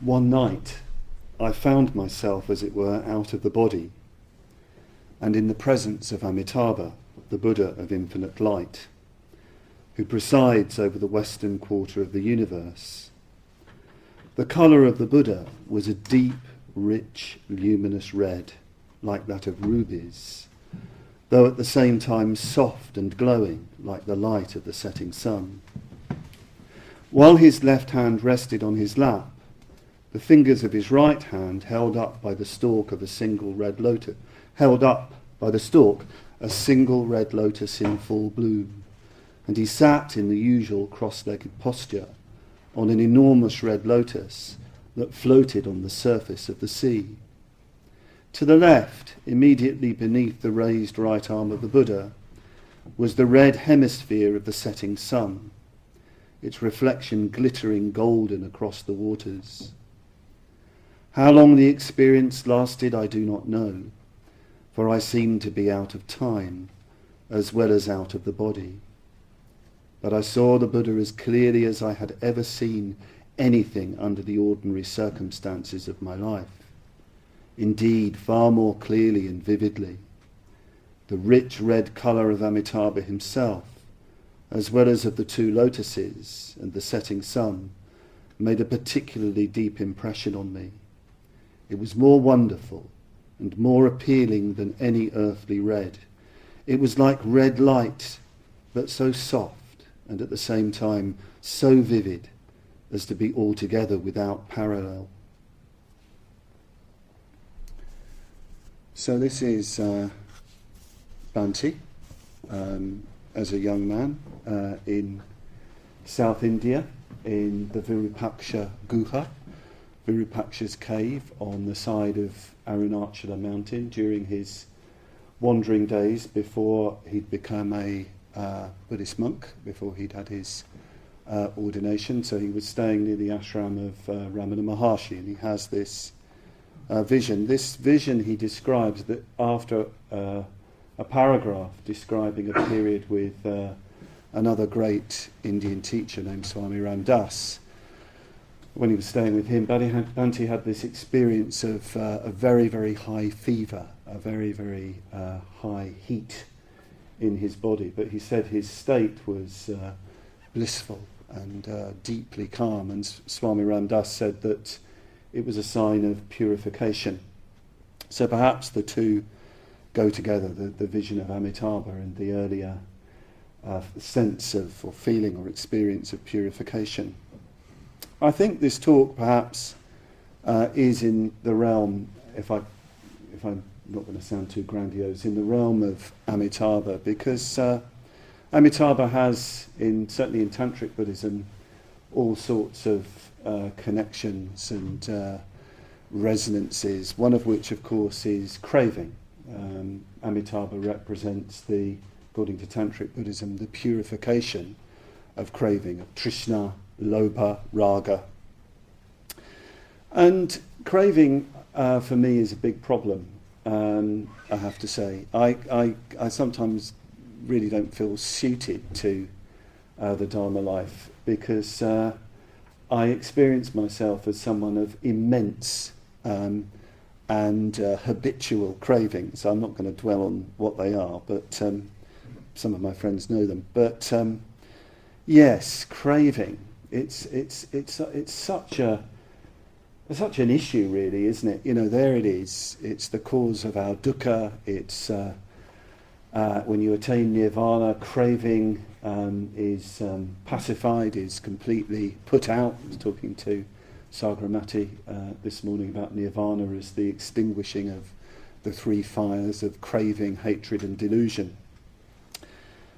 One night I found myself, as it were, out of the body, and in the presence of Amitabha, the Buddha of infinite light, who presides over the western quarter of the universe. The colour of the Buddha was a deep, rich, luminous red, like that of rubies, though at the same time soft and glowing, like the light of the setting sun. While his left hand rested on his lap, the fingers of his right hand held up by the stalk of a single red lotus, a single red lotus in full bloom, and he sat in the usual cross-legged posture on an enormous red lotus that floated on the surface of the sea. To the left, immediately beneath the raised right arm of the Buddha, was the red hemisphere of the setting sun, its reflection glittering golden across the waters. How long the experience lasted I do not know, for I seemed to be out of time as well as out of the body. But I saw the Buddha as clearly as I had ever seen anything under the ordinary circumstances of my life. Indeed, far more clearly and vividly. The rich red colour of Amitabha himself, as well as of the two lotuses and the setting sun, made a particularly deep impression on me. It was more wonderful and more appealing than any earthly red. It was like red light, but so soft and at the same time so vivid as to be altogether without parallel. So this is Bhante as a young man in South India, in the Virupaksha Guha, Virupaksha's cave on the side of Arunachala mountain during his wandering days before he'd become a Buddhist monk, before he'd had his ordination. So he was staying near the ashram of Ramana Maharshi, and he has this vision. This vision he describes that after a paragraph describing a period with another great Indian teacher named Swami Ram Das. When he was staying with him, Bhante had this experience of a very, very high fever, a very, very high heat in his body. But he said his state was blissful and deeply calm. And Swami Ram Das said that it was a sign of purification. So perhaps the two go together, the vision of Amitabha and the earlier sense of, or feeling or experience of purification. I think this talk perhaps is in the realm, if I'm not going to sound too grandiose, in the realm of Amitabha, because Amitabha has, certainly in Tantric Buddhism, all sorts of connections and resonances, one of which of course is craving. Amitabha represents according to Tantric Buddhism, the purification of craving, of Trishna, Lobha, Raga. And craving for me is a big problem, I have to say. I sometimes really don't feel suited to the Dharma life because I experience myself as someone of immense and habitual cravings. I'm not going to dwell on what they are, but some of my friends know them. But yes, craving. It's such an issue, really, isn't it? You know, there it is. It's the cause of our dukkha. It's when you attain nirvana, craving is pacified, is completely put out. I was talking to Sagramati this morning about nirvana as the extinguishing of the three fires of craving, hatred and delusion.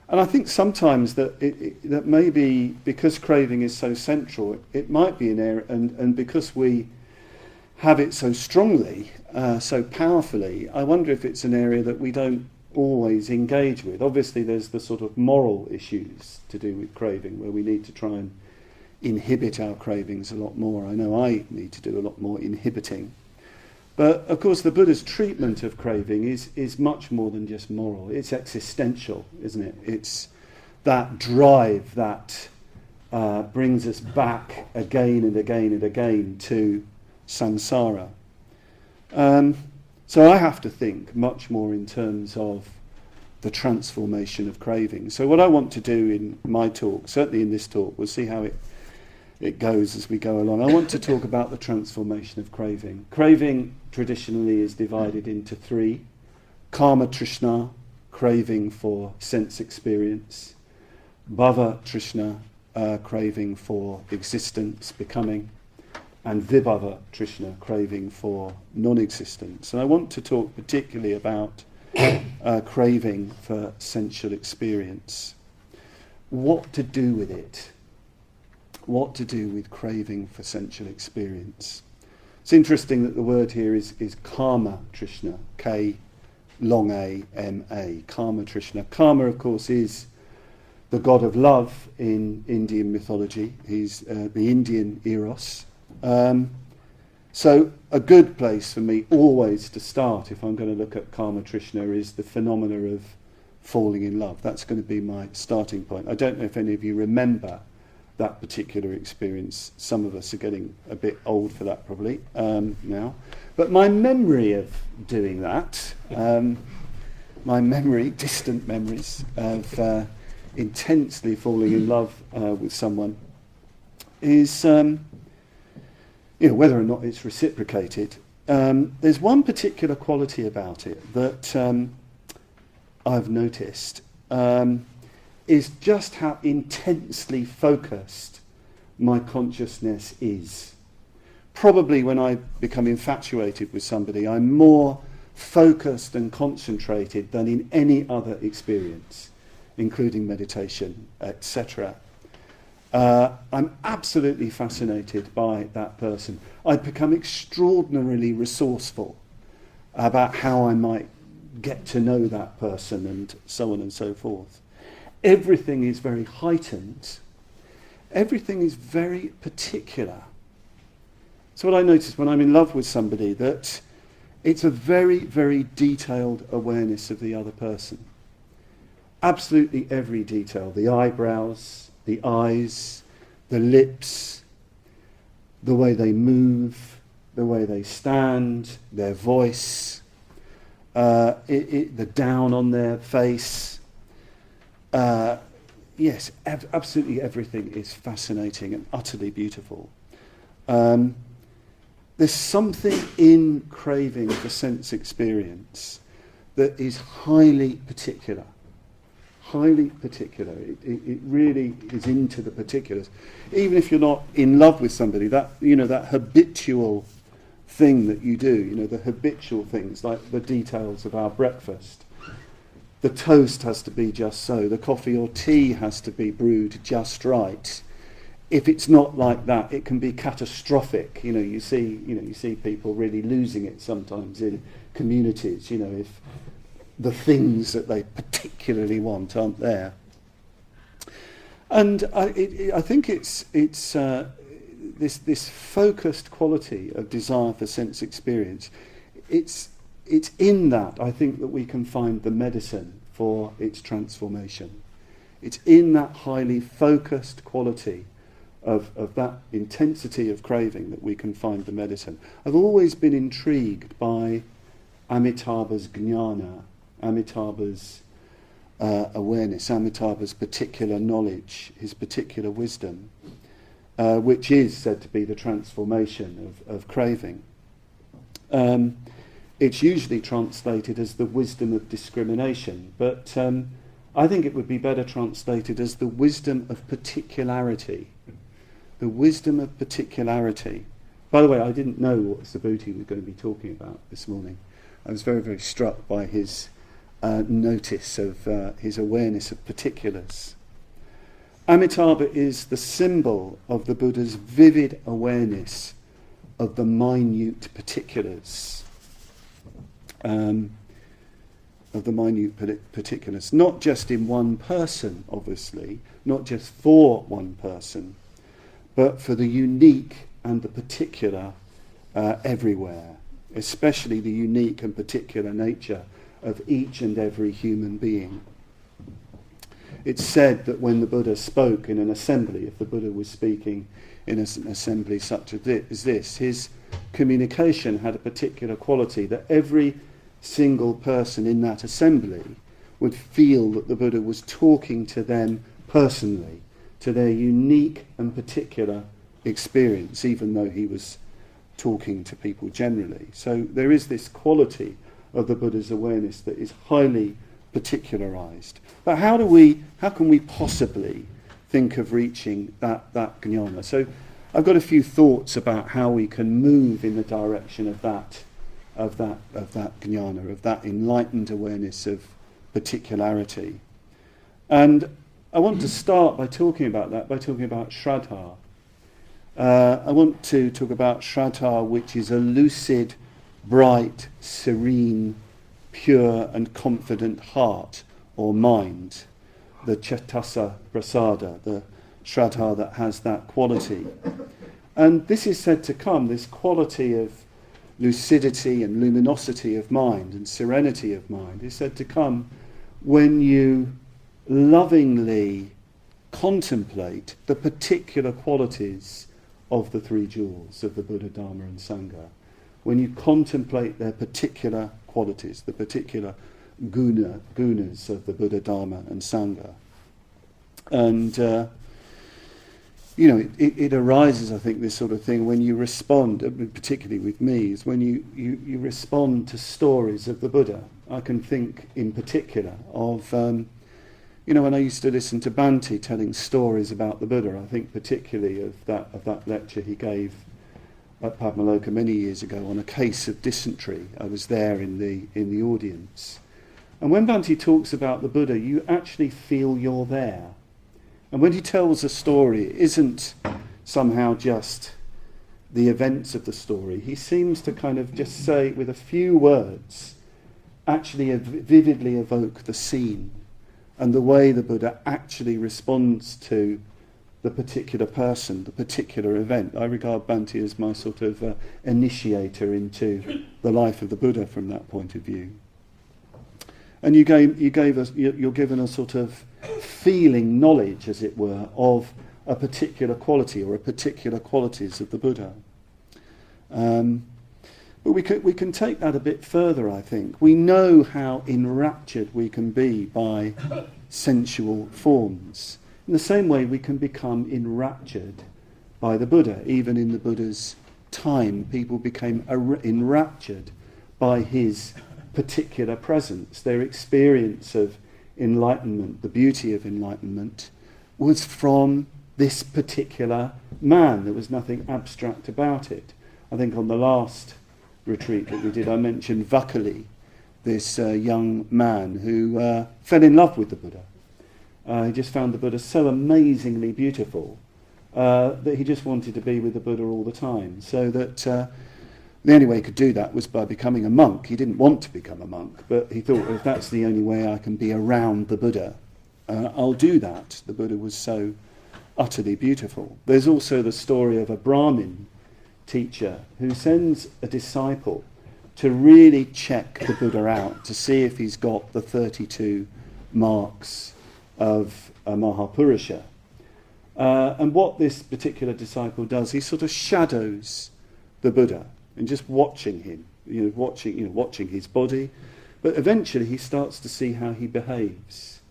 And I think sometimes that that maybe because craving is so central, it might be an area, and because we have it so strongly, so powerfully, I wonder if it's an area that we don't always engage with. Obviously there's the sort of moral issues to do with craving where we need to try and inhibit our cravings a lot more. I know I need to do a lot more inhibiting. But of course the Buddha's treatment of craving is much more than just moral. It's existential, isn't it? It's that drive that brings us back again and again and again to samsara. So I have to think much more in terms of the transformation of craving. So what I want to do in my talk, certainly in this talk, we'll see how it goes as we go along. I want to talk about the transformation of craving. Craving traditionally is divided into three: Kama Trishna, craving for sense experience; Bhava Trishna, craving for existence, becoming; and Vibhava Trishna, craving for non-existence. And I want to talk particularly about craving for sensual experience. What to do with it? What to do with craving for sensual experience? It's interesting that the word here is Kama Trishna, K-long-A-M-A, Kama Trishna. Kama, of course, is the god of love in Indian mythology. He's the Indian Eros. So a good place for me always to start, if I'm going to look at Kama Trishna, is the phenomena of falling in love. That's going to be my starting point. I don't know if any of you remember that particular experience. Some of us are getting a bit old for that probably now. But my memory of doing that, my memory, distant memories of intensely falling in love with someone is, whether or not it's reciprocated. There's one particular quality about it that I've noticed, is just how intensely focused my consciousness is. Probably when I become infatuated with somebody, I'm more focused and concentrated than in any other experience, including meditation, etc. I'm absolutely fascinated by that person. I become extraordinarily resourceful about how I might get to know that person and so on and so forth. Everything is very heightened. Everything is very particular. So what I notice when I'm in love with somebody, that it's a very, very detailed awareness of the other person. Absolutely every detail. The eyebrows, the eyes, the lips, the way they move, the way they stand, their voice, the down on their face. Yes, absolutely everything is fascinating and utterly beautiful. There's something in craving for sense experience that is highly particular. Highly particular. It really is into the particulars. Even if you're not in love with somebody, that habitual thing that you do, the habitual things like the details of our breakfast. The toast has to be just so. The coffee or tea has to be brewed just right. If it's not like that, it can be catastrophic. You see people really losing it sometimes in communities. If the things that they particularly want aren't there. And I think it's this focused quality of desire for sense experience. It's in that, I think, that we can find the medicine for its transformation. It's in that highly focused quality of that intensity of craving that we can find the medicine. I've always been intrigued by Amitabha's jnana, Amitabha's awareness, Amitabha's particular knowledge, his particular wisdom, which is said to be the transformation of craving. It's usually translated as the wisdom of discrimination, but I think it would be better translated as the wisdom of particularity. The wisdom of particularity. By the way, I didn't know what Subhuti was going to be talking about this morning. I was very, very struck by his notice of his awareness of particulars. Amitabha is the symbol of the Buddha's vivid awareness of the minute particulars. Not just in one person, obviously, not just for one person, but for the unique and the particular everywhere, especially the unique and particular nature of each and every human being. It's said that when the Buddha spoke in an assembly, if the Buddha was speaking in an assembly such as this, his communication had a particular quality that every single person in that assembly would feel that the Buddha was talking to them personally, to their unique and particular experience, even though he was talking to people generally. So there is this quality of the Buddha's awareness that is highly particularized. But how can we possibly think of reaching that jnana? So I've got a few thoughts about how we can move in the direction of that jnana, of that enlightened awareness of particularity. And I want to start by talking about Shraddha. I want to talk about Shraddha, which is a lucid, bright, serene, pure and confident heart or mind, the Cetasa Prasada, the Shraddha that has that quality. And this is said to come, this quality of lucidity and luminosity of mind and serenity of mind is said to come when you lovingly contemplate the particular qualities of the three jewels of the Buddha, Dharma and Sangha. When you contemplate their particular qualities, the particular gunas of the Buddha, Dharma and Sangha. And, it arises, I think, this sort of thing when you respond, particularly with me, is when you respond to stories of the Buddha. I can think in particular of, when I used to listen to Bhante telling stories about the Buddha, I think particularly of that lecture he gave at Padmaloka many years ago on a case of dysentery. I was there in the audience. And when Bhante talks about the Buddha, you actually feel you're there. And when he tells a story, it isn't somehow just the events of the story. He seems to kind of just say, with a few words, actually vividly evoke the scene and the way the Buddha actually responds to the particular person, the particular event. I regard Bhante as my sort of initiator into the life of the Buddha from that point of view. And you're given a sort of feeling knowledge, as it were, of a particular quality or a particular qualities of the Buddha. But we can take that a bit further, I think. We know how enraptured we can be by sensual forms. In the same way, we can become enraptured by the Buddha. Even in the Buddha's time, people became enraptured by his particular presence. Their experience of enlightenment, the beauty of enlightenment, was from this particular man. There was nothing abstract about it. I think on the last retreat that we did, I mentioned Vakali, this young man who fell in love with the Buddha. He just found the Buddha so amazingly beautiful that he just wanted to be with the Buddha all the time. So that the only way he could do that was by becoming a monk. He didn't want to become a monk, but he thought, well, if that's the only way I can be around the Buddha, I'll do that. The Buddha was so utterly beautiful. There's also the story of a Brahmin teacher who sends a disciple to really check the Buddha out, to see if he's got the 32 marks of a Mahapurusha. And what this particular disciple does, he sort of shadows the Buddha and just watching him, watching his body. But eventually he starts to see how he behaves,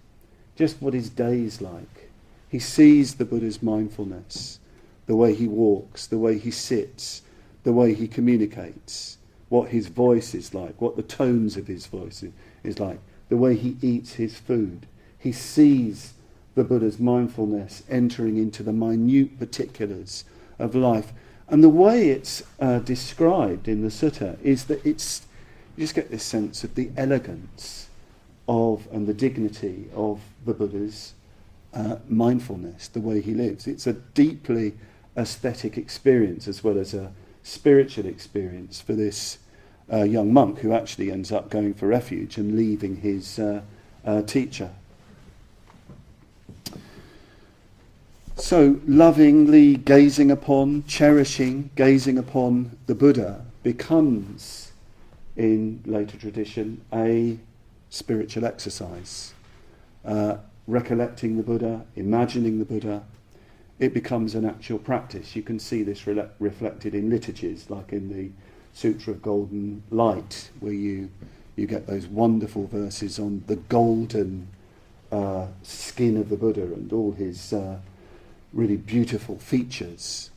just what his day's like. He sees the Buddha's mindfulness, the way he walks, the way he sits, the way he communicates, what his voice is like, what the tones of his voice is like, the way he eats his food. He sees the Buddha's mindfulness entering into the minute particulars of life. And the way it's described in the sutta is that you just get this sense of the elegance of and the dignity of the Buddha's mindfulness, the way he lives. It's a deeply aesthetic experience as well as a spiritual experience for this young monk who actually ends up going for refuge and leaving his teacher. So lovingly gazing upon, cherishing, gazing upon the Buddha becomes, in later tradition, a spiritual exercise. recollecting the Buddha, imagining the Buddha, it becomes an actual practice. You can see this reflected in liturgies, like in the Sutra of Golden Light, where you get those wonderful verses on the golden skin of the Buddha and all his really beautiful features.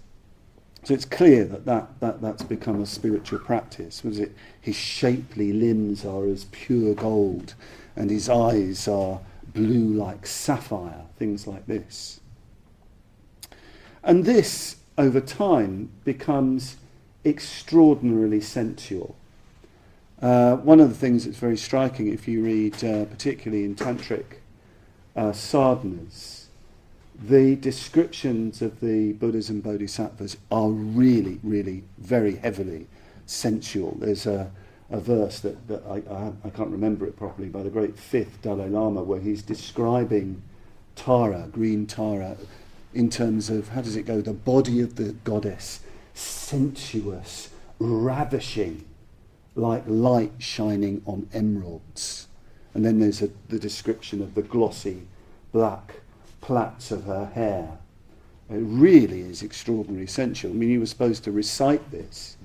So it's clear that's become a spiritual practice. Was it? His shapely limbs are as pure gold, and his eyes are blue like sapphire. Things like this. And this, over time, becomes extraordinarily sensual. One of the things that's very striking, if you read, particularly in tantric sadhanas, the descriptions of the Buddhas and Bodhisattvas are really, really very heavily sensual. There's a verse that I can't remember it properly, by the great fifth Dalai Lama, where he's describing Tara, green Tara, in terms of, how does it go, the body of the goddess, sensuous, ravishing, like light shining on emeralds. And then there's the description of the glossy black plaits of her hair. It really is extraordinarily sensual. I mean, you were supposed to recite this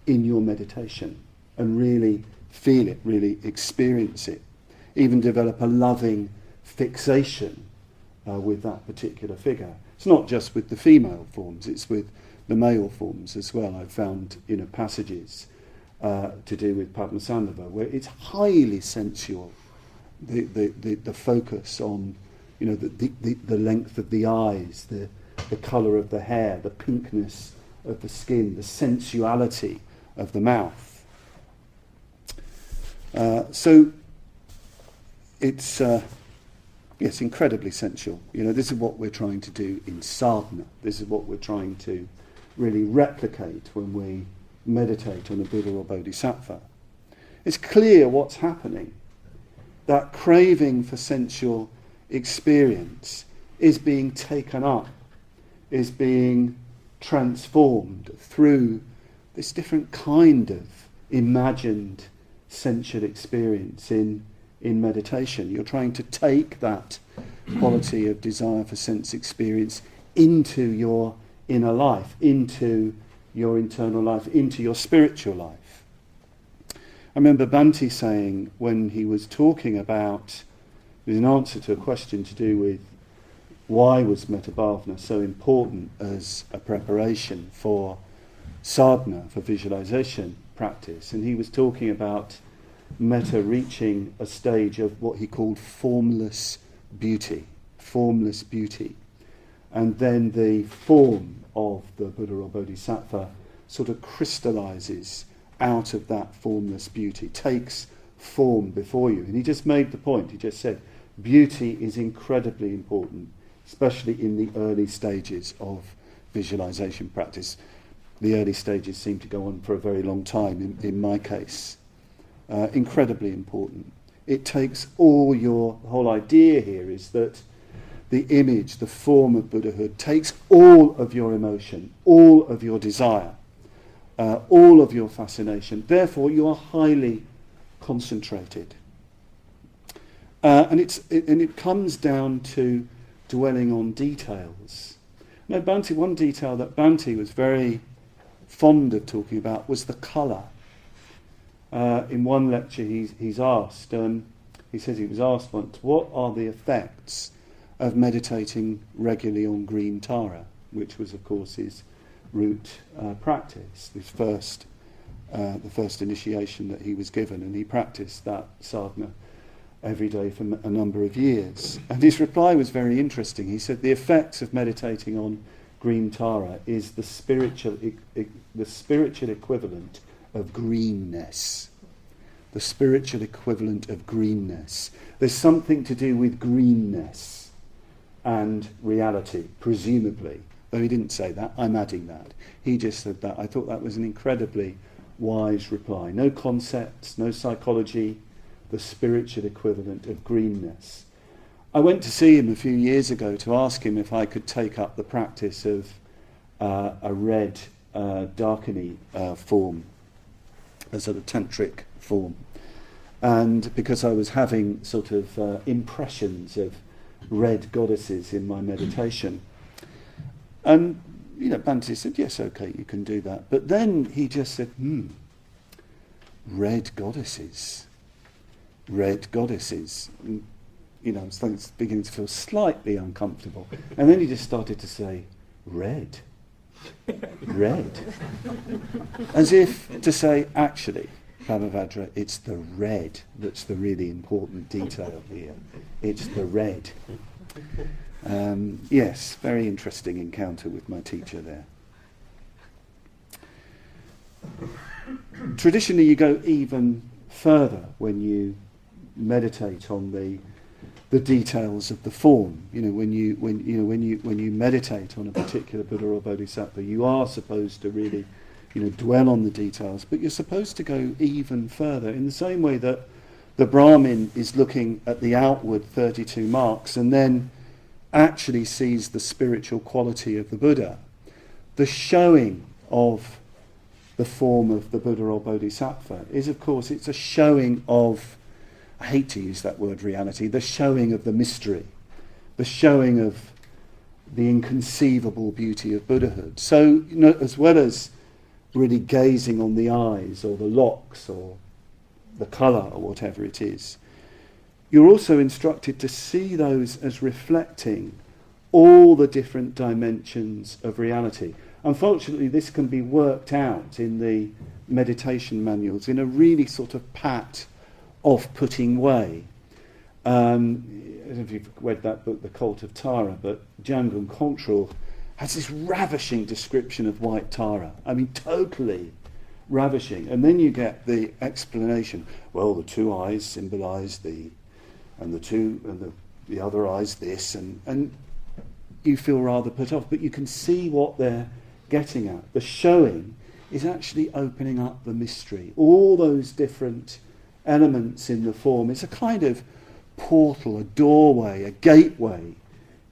in your meditation and really feel it, really experience it, even develop a loving fixation with that particular figure. It's not just with the female forms, it's with the male forms as well. I've found passages to do with Padmasambhava where it's highly sensual, the focus on the length of the eyes, the colour of the hair, the pinkness of the skin, the sensuality of the mouth. So it's incredibly sensual. This is what we're trying to do in sadhana. This is what we're trying to really replicate when we meditate on a Buddha or Bodhisattva. It's clear what's happening. That craving for sensual experience is being taken up, is being transformed through this different kind of imagined sensual experience in meditation. You're trying to take that quality of desire for sense experience into your inner life, into your internal life, into your spiritual life. I remember Bhante saying, when he was talking about, it was an answer to a question to do with why was metta bhavana so important as a preparation for sadhana, for visualization practice, and he was talking about metta reaching a stage of what he called formless beauty, and then the form of the Buddha or Bodhisattva sort of crystallizes out of that formless beauty, takes form before you. And he just made the point, he just said, beauty is incredibly important, especially in the early stages of visualization practice. The early stages seem to go on for a very long time, in my case. Incredibly important. It takes the whole idea here is that the image, the form of Buddhahood takes all of your emotion, all of your desire, all of your fascination. Therefore, you are highly concentrated. And it comes down to dwelling on details. Now, one detail that Bhante was very fond of talking about was the colour. In one lecture he's asked, he says he was asked once, what are the effects of meditating regularly on green Tara, which was of course his root practice, the first initiation that he was given, and he practiced that sadhana every day for a number of years. And his reply was very interesting. He said the effects of meditating on green Tara is the spiritual equivalent of greenness. The spiritual equivalent of greenness. There's something to do with greenness and reality, presumably. Though he didn't say that, I'm adding that. He just said that. I thought that was an incredibly wise reply. No concepts, no psychology, the spiritual equivalent of greenness. I went to see him a few years ago to ask him if I could take up the practice of a red Dakini form, a sort of tantric form. And because I was having sort of impressions of red goddesses in my meditation. And, Bhante said, yes, okay, you can do that. But then he just said, red goddesses. Red goddesses. And, I was beginning to feel slightly uncomfortable. And then he just started to say, red. Red. As if to say, actually, Padmavajra, it's the red that's the really important detail here. It's the red. Yes, very interesting encounter with my teacher there. Traditionally, you go even further when you meditate on the details of the form. When you meditate on a particular Buddha or Bodhisattva, you are supposed to really, dwell on the details, but you're supposed to go even further in the same way that the Brahmin is looking at the outward 32 marks and then actually sees the spiritual quality of the Buddha. The showing of the form of the Buddha or Bodhisattva is, of course, it's a showing of, I hate to use that word reality, the showing of the mystery, the showing of the inconceivable beauty of Buddhahood. So, as well as really gazing on the eyes or the locks or the colour or whatever it is, you're also instructed to see those as reflecting all the different dimensions of reality. Unfortunately, this can be worked out in the meditation manuals in a really sort of pat, off-putting way. I don't know if you've read that book, The Cult of Tara, but Jamgon Kongtrul has this ravishing description of white Tara. I mean, totally ravishing. And then you get the explanation. Well, the two eyes symbolise the other eyes this, and you feel rather put off. But you can see what they're getting at. The showing is actually opening up the mystery. All those different elements in the form. It's a kind of portal, a doorway, a gateway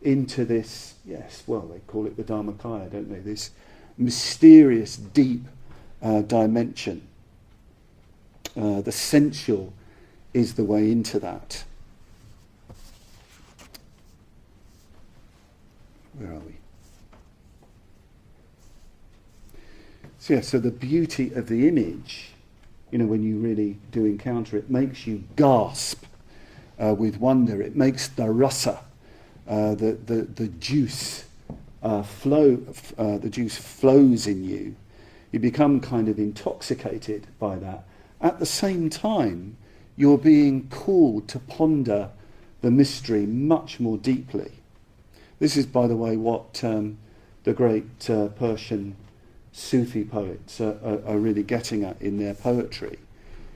into this, yes, well, they call it the Dharmakaya, don't they? This mysterious, deep dimension. The sensual is the way into that. Where are we? So the beauty of the image, when you really do encounter it, makes you gasp with wonder. It makes the rasa, the juice flow. The juice flows in you. You become kind of intoxicated by that. At the same time, you're being called to ponder the mystery much more deeply. This is, by the way, what the great Persian Sufi poets are really getting at in their poetry.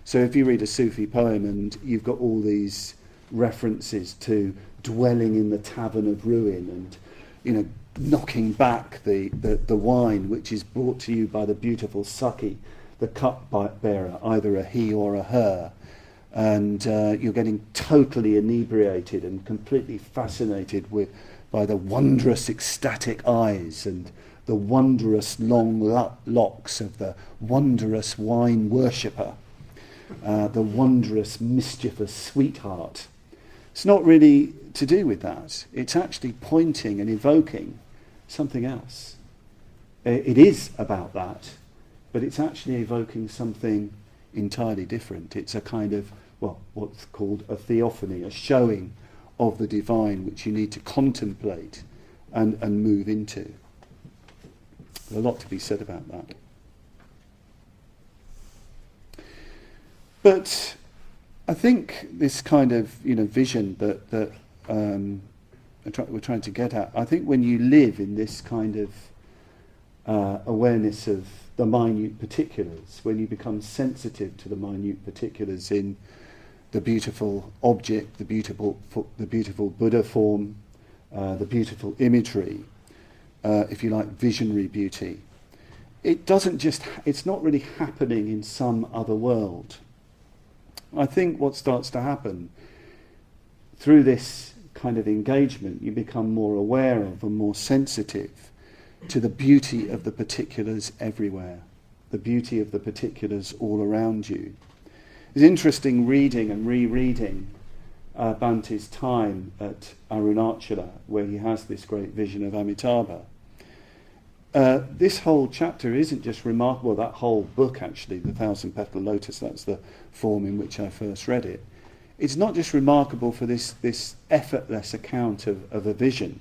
So if you read a Sufi poem and you've got all these references to dwelling in the tavern of ruin and, knocking back the wine which is brought to you by the beautiful Saki, the cup bearer, either a he or a her, and you're getting totally inebriated and completely fascinated by the wondrous ecstatic eyes and the wondrous long locks of the wondrous wine worshipper, the wondrous mischievous sweetheart. It's not really to do with that. It's actually pointing and evoking something else. It is about that, but it's actually evoking something entirely different. It's a kind of, what's called a theophany, a showing of the divine which you need to contemplate and move into. There's a lot to be said about that. But I think this kind of vision that we're trying to get at, I think when you live in this kind of awareness of the minute particulars, when you become sensitive to the minute particulars in the beautiful object, the beautiful Buddha form, the beautiful imagery, if you like, visionary beauty, it's not really happening in some other world. I think what starts to happen through this kind of engagement, you become more aware of and more sensitive to the beauty of the particulars everywhere, the beauty of the particulars all around you. It's interesting reading and rereading Bhante's time at Arunachala, where he has this great vision of Amitabha. This whole chapter isn't just remarkable, that whole book actually, The Thousand Petal Lotus, that's the form in which I first read it. It's not just remarkable for this effortless account of a vision.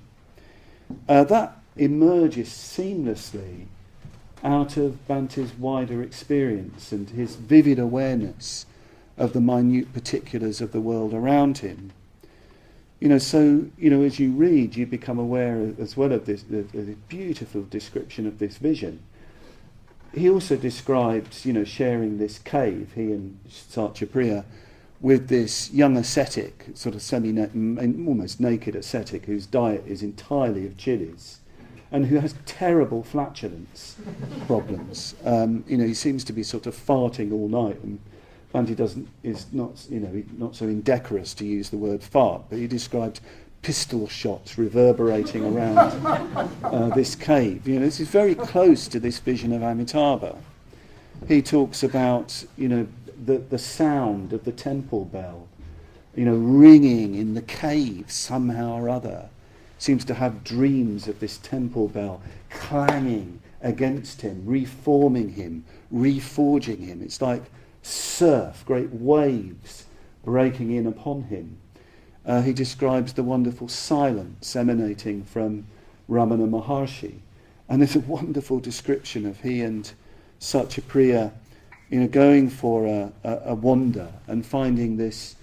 That emerges seamlessly out of Bhante's wider experience and his vivid awareness of the minute particulars of the world around him. So as you read, you become aware as well of this the beautiful description of this vision. He also describes, sharing this cave, he and Satyapriya, with this young ascetic, sort of almost naked ascetic, whose diet is entirely of chilies, and who has terrible flatulence problems. He seems to be sort of farting all night, and Bhante is not so indecorous to use the word fart, but he described pistol shots reverberating around this cave. This is very close to this vision of Amitabha. He talks about, the sound of the temple bell, ringing in the cave somehow or other. Seems to have dreams of this temple bell clanging against him, reforming him, reforging him. It's like surf, great waves breaking in upon him. He describes the wonderful silence emanating from Ramana Maharshi. And there's a wonderful description of he and Satyapriya, going for a wander and finding this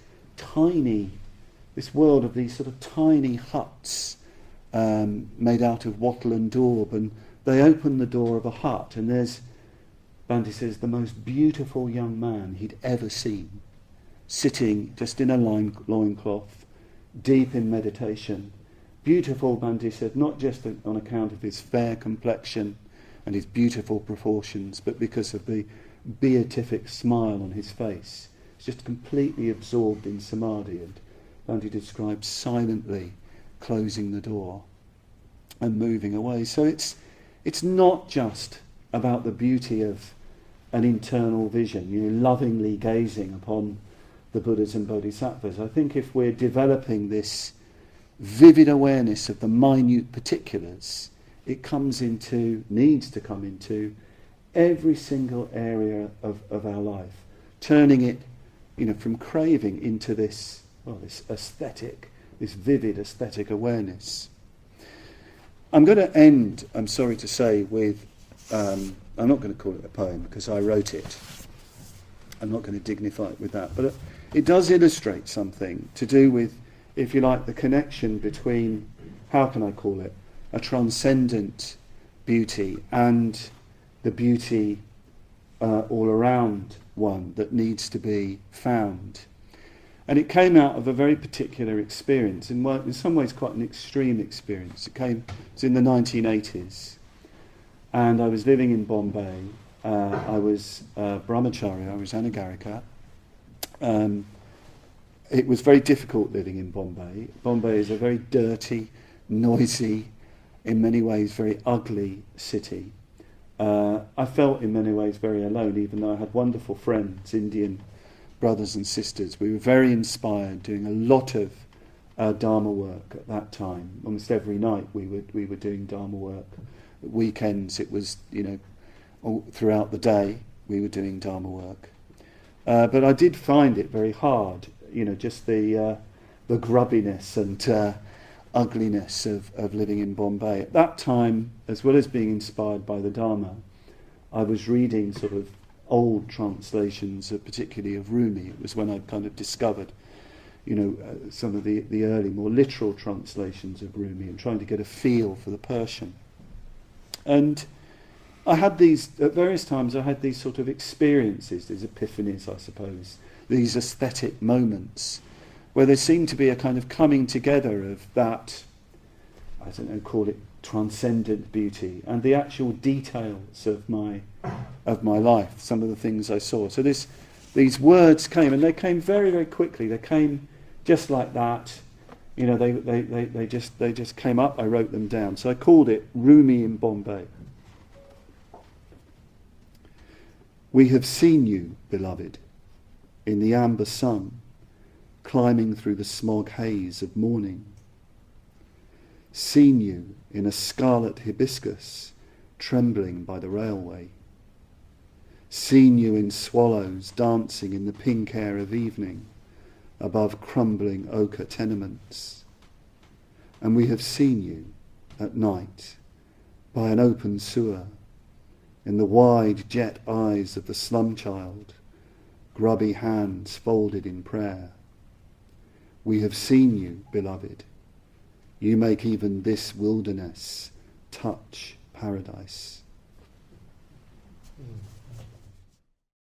world of these sort of tiny huts made out of wattle and daub. And they open the door of a hut, and there's, Bhante says, the most beautiful young man he'd ever seen, sitting just in a loincloth, deep in meditation. Beautiful, Bhante said, not just on account of his fair complexion and his beautiful proportions, but because of the beatific smile on his face. He's just completely absorbed in samadhi, and Bhante describes silently closing the door and moving away. So it's not just about the beauty of an internal vision, lovingly gazing upon the Buddhas and Bodhisattvas. I think if we're developing this vivid awareness of the minute particulars, it needs to come into every single area of our life, turning it, from craving into this aesthetic, this vivid aesthetic awareness. I'm going to end, I'm sorry to say, with, I'm not going to call it a poem because I wrote it. I'm not going to dignify it with that, but it does illustrate something to do with, if you like, the connection between, how can I call it, a transcendent beauty and the beauty all around one that needs to be found. And it came out of a very particular experience, in some ways quite an extreme experience. It was in the 1980s, and I was living in Bombay. I was brahmacharya, I was anagarika. It was very difficult living in Bombay. Bombay is a very dirty, noisy, in many ways very ugly city. I felt in many ways very alone, even though I had wonderful friends, Indian brothers and sisters. We were very inspired, doing a lot of Dharma work at that time. Almost every night we were doing Dharma work. At weekends it was, all throughout the day we were doing Dharma work. But I did find it very hard, just the grubbiness and ugliness of living in Bombay. At that time, as well as being inspired by the Dharma, I was reading sort of old translations, particularly of Rumi. It was when I kind of discovered, some of the early, more literal translations of Rumi, and trying to get a feel for the Persian. And I had at various times I had these sort of experiences, these epiphanies, I suppose, these aesthetic moments, where there seemed to be a kind of coming together of that, I don't know, call it transcendent beauty, and the actual details of my life, some of the things I saw. So these words came, and they came very, very quickly. They came just like that. They just came up. I wrote them down. So I called it Rumi in Bombay. We have seen you, beloved, in the amber sun, climbing through the smog haze of morning. Seen you in a scarlet hibiscus trembling by the railway. Seen you in swallows dancing in the pink air of evening above crumbling ochre tenements. And we have seen you at night by an open sewer, in the wide jet eyes of the slum child, grubby hands folded in prayer. We have seen you, beloved. You make even this wilderness touch paradise. Mm.